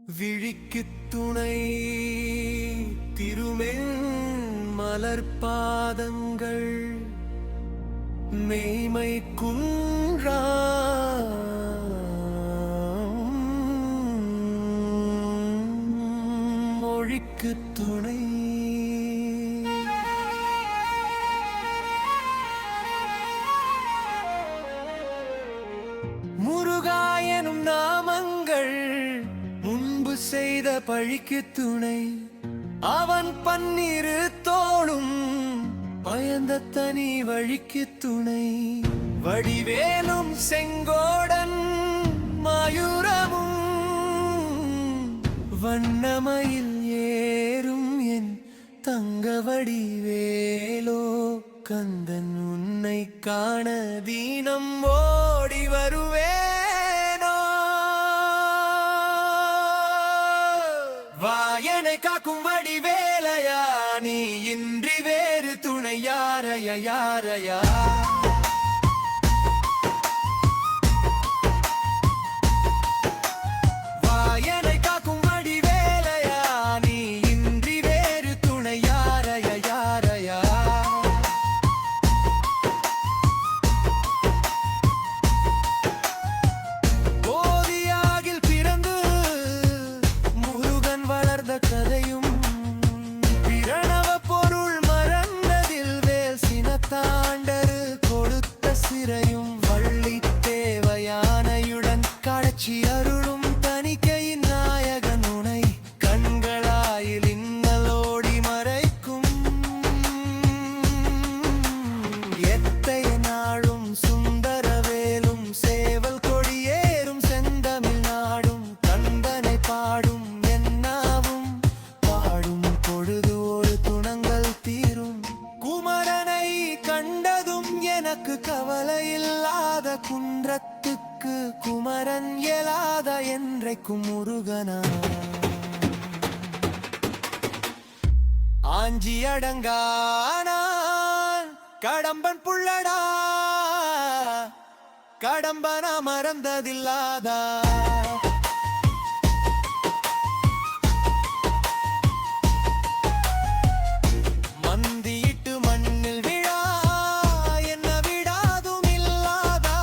விழிக்குத் துணை திருமென் மலர்பாதங்கள் மெய்மை குன்றா மொழிக்குத் துணை முருகா எனும் நாமங்கள் முன்பு செய்த பழிக்கு துணை அவன் பன்னிரு தோளும் பயந்த தனி வழிக்கு துணை வடிவேலும் செங்கோடன் மாயூரமும் வண்ணமயில் ஏறும் என் தங்க வடிவேலோ கந்தன் உன்னை காண தீனம் ஓடி வருவேனோ வாயனை காக்கும் வடிவேலையா நீ இன்றி வேறு துணை யாரையா யாரையா வாயனை காக்கும் வடிவேலையா நீ இன்றி வேறு துணை யாரையா யாரையா போதியாகில் பிறந்து முருகன் வளர்ந்த கதையும் பிரணவ பொருள் மறந்ததில் வேல் சினத்தாண்டரு கொடுத்த சிறையும் வள்ளி தேவயானையுடன் காட்சி அருளும் தணிக்கையின் நாயகன் உனை கண்களாயில் இன்னலோடி மறைக்கும் எத்தைய நாளும் சுந்தரவேலும் சேவல் கொடியேறும் செந்தமிழ் நாடும் கந்தனை பாடும் என்னாவும் பாடும் பொழுது ஒரு துணங்கள் தீரும் குமரனை கண்டதும் எனக்கு கவலை இல்லாத குன்றத்துக்கு குமரன் இயலாத என்றைக்கும் முருகனா ஆஞ்சி அடங்கானான் கடம்பன் புள்ளடா கடம்பன மறந்ததில்லாதா மந்தியிட்டு மண்ணில் விழா என்ன விடாதும் இல்லாதா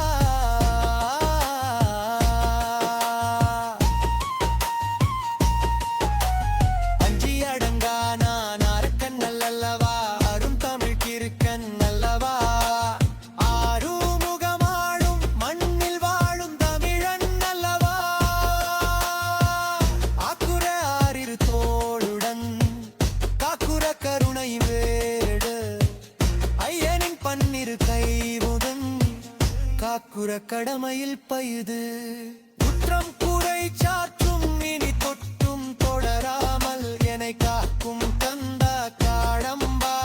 அஞ்சி அடங்கா நான் அரக்கன் நல்லவா அரும் தமிழ் கிருக்கன் நல்லவா ஆறுமுகமாளும் மண்ணில் வாழும் தமிழன் நல்லவா ஆக்குற ஆறிரு தோளுடன் காக்குற கருணை வேடு ஐயனின் பன்னிரு கைவுடன் காக்குற கடமையில் பயுது குற்றம் குறை சாற்றும் இனி தொட்டும் தொடராமல் என்னை காக்கும் கந்த காடம்பா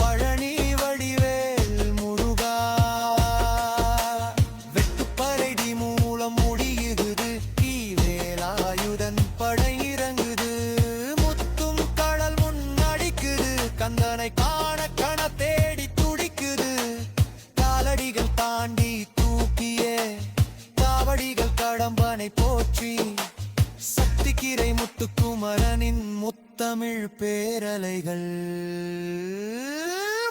பழனி வடிவேல் முருகா வெட்டுப்பறைடி மூலம் முடியுது வேலாயுதன் படை இறங்குது முத்தும் கடல் முன்னடிக்குது கந்தனை காண கண தேடி துடிக்குது காலடிகள் தாண்டி தூக்கியே காவடிகள் கடம்பனை போற்றி சக்திக்கிரை முத்துக்குமரனின் முத்தமிழ் பேரலைகள்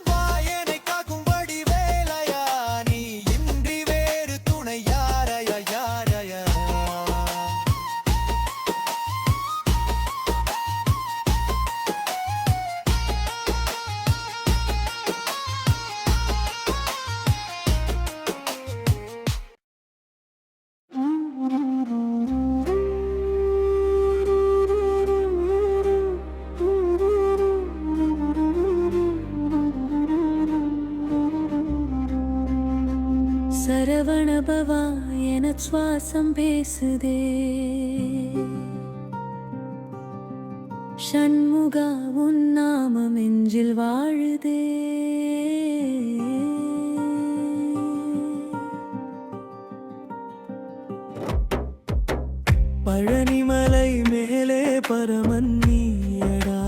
வாயனை காக்கும் வடிவேலையா நீ இன்றி வேறு துணை யாரையா யாரையா சரவணபவா என சுவாசம் பேசுதே ஷண்முகா உன் நாமம் நெஞ்சில் வாழுதே பழனிமலை மேலே பரமன் நீயடா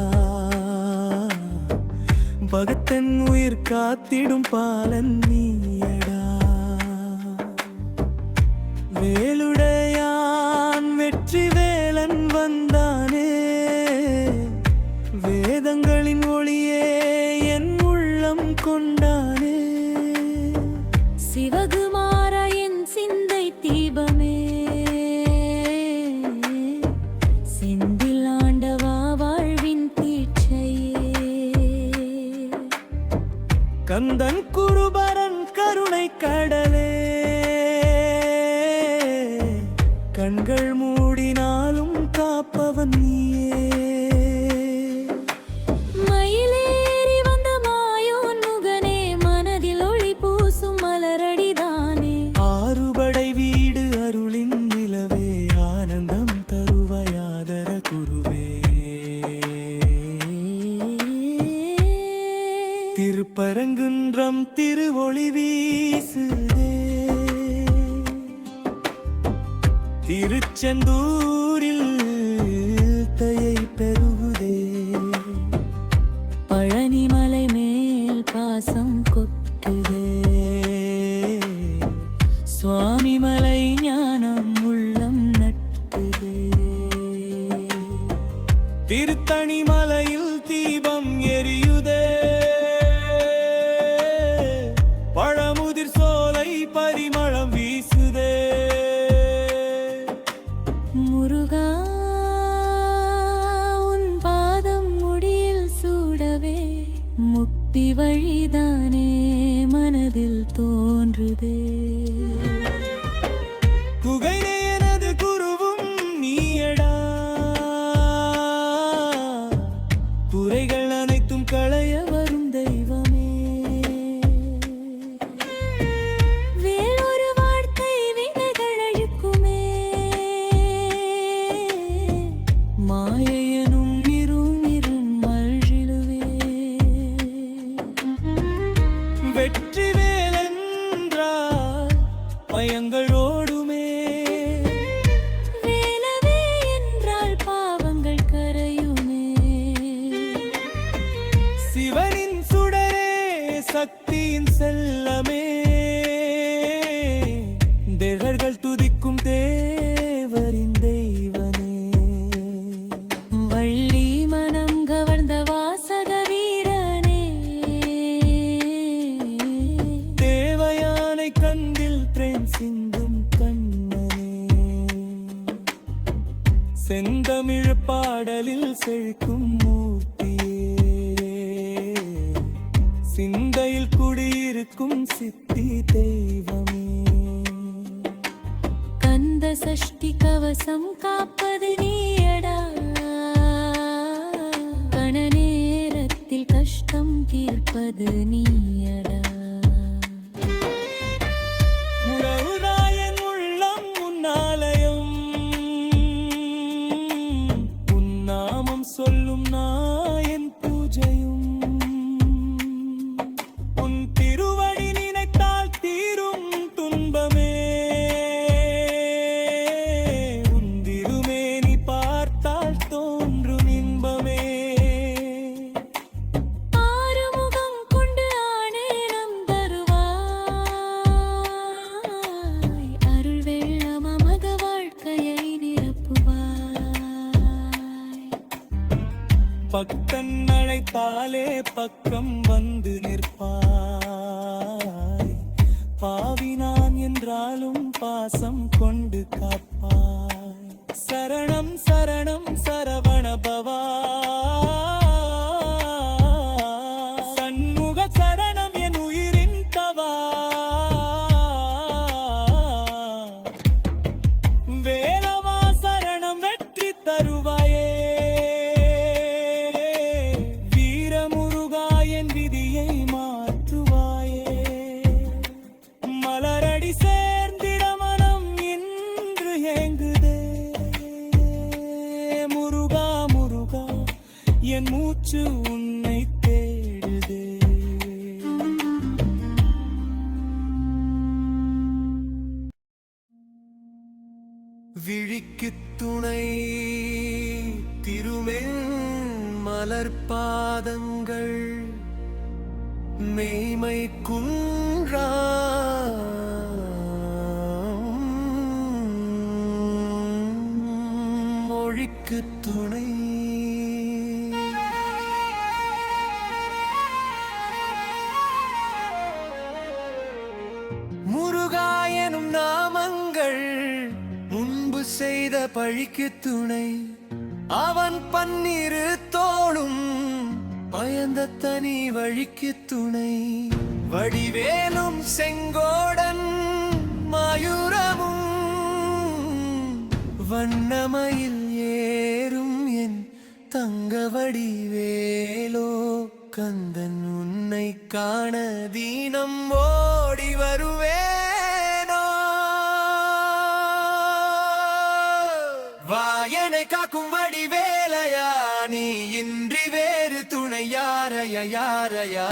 பகத்தன் உயிர் காத்திடும் பாலன் நீயடா வேலுடையான் வெற்றி வேலன் வந்தானே வேதங்களின் ஒளியே என் உள்ளம் கொண்டானே சிவகுமாரா என் சிந்தை தீபமே செந்தில் ஆண்டவா வாழ்வின் தீட்சையே கந்தன் குருபரன் கருணை கடலே கண்கள் மூடினாலும் காப்பவன் நீயே மயிலேறி வந்த மாயோன் முகனே மனதில் ஒளி பூசும் மலரடிதானே ஆறுபடை வீடு அருளின் நிலவே ஆனந்தம் தருவயாதர குருவே திருப்பரங்குன்றம் திருவொளி வீசுதே திருச்செந்தூரில் தயை பெருகுதே பழனிமலை மேல் பாசம் கொட்டுதே சுவாமிமலை ஞானம் உள்ளம் நட்டுதே திருத்தணி மலையில் தீபம் எரியுதே பழமுதிர் சோலை பரிமளம் வீசுதே முருகா உன் பாதம் முடியில் சூடவே முக்தி வழிதானே மனதில் தோன்றுதே குகைனே எனது குருவும் நீயடா குறைகள் அனைத்தும் களைய வரும் தெய்வமே வேறொரு வார்த்தை வினைகள் அழிக்குமே மாயையனும் இருள் மல்ழிலுவே வெற்றி வேலென்றால் பயங்கள் ஓடுமே வேலவே என்றால் பாவங்கள் கரையுமே சிவனின் சுடரே சக்தியின் செல்லமே தேவர்கள் துதிக்கும் தேவரின் தெய்வனே வள்ளி மனம் கவர்ந்த வாசக வீரனே தேவயானை கண்ணில் பிரேம் சிந்தும் கண்ணனே செந்தமிழ் பாடலில் செழிக்கும் மூர்த்தியே சிந்தையில் குடியிருக்கும் சித்தி தெய்வமே கந்த சஷ்டி கவசம் காப்பது நீயடா கண நேரத்தில் கஷ்டம் தீர்ப்பது நீயடா உறவுதாயன் உள்ளம் உன்னாலயம் உன்னாமம் சொல்லும் நாயன் பூஜையும் உன் திருவடி நினைத்தால் தீரும் துன்பமே உன் திருமேனி பார்த்தால் தோன்றும் இன்பமே ஆறுமுகம் கொண்டு ஆனேனம் தருவாய் அருள் வெள்ளம் அமத வாழ்க்கையை நிரப்புவாய் பக்தன் அழைத்தாலே பக்கம் வந்து நிற்பாய் பாவி நான் என்றாலும் பாசம் கொண்டு காப்பாய் சரணம் சரணம் சரவண பவா சண்முக சரணம் என் உயிரின் தவா வேலவா சரணம் வெற்றி தருவாயே வீரமுருகா என் விதியை மாற்றுவாயே மலரடி சேர்ந்திட மனம் இன்று ஏங்குதே முருகா முருகா என் மூச்சு உன்னை தேடுதே விழிக்கு துணை திருமென் மலர் பாதங்கள் மெய்மை குன்றா மொழி தோழிக்கு துணை. முருகா எனும் நாமங்கள் முன்பு செய்த பழிக்கு துணை. அவன் பன்னிரு தோளும் பயந்த தனி வழிக்கு துணை. வடிவேலும் செங்கோடன் மாயூரமும் வண்ணமயில் ஏறும் என் தங்க வடிவேலோ. கந்தன் உன்னை காண தீனம் ஓடி வருவேனோ. வாயனை காக்கும் வடிவேலையா, நீ இன்றி வேறு துணை யாரையா யாரையா.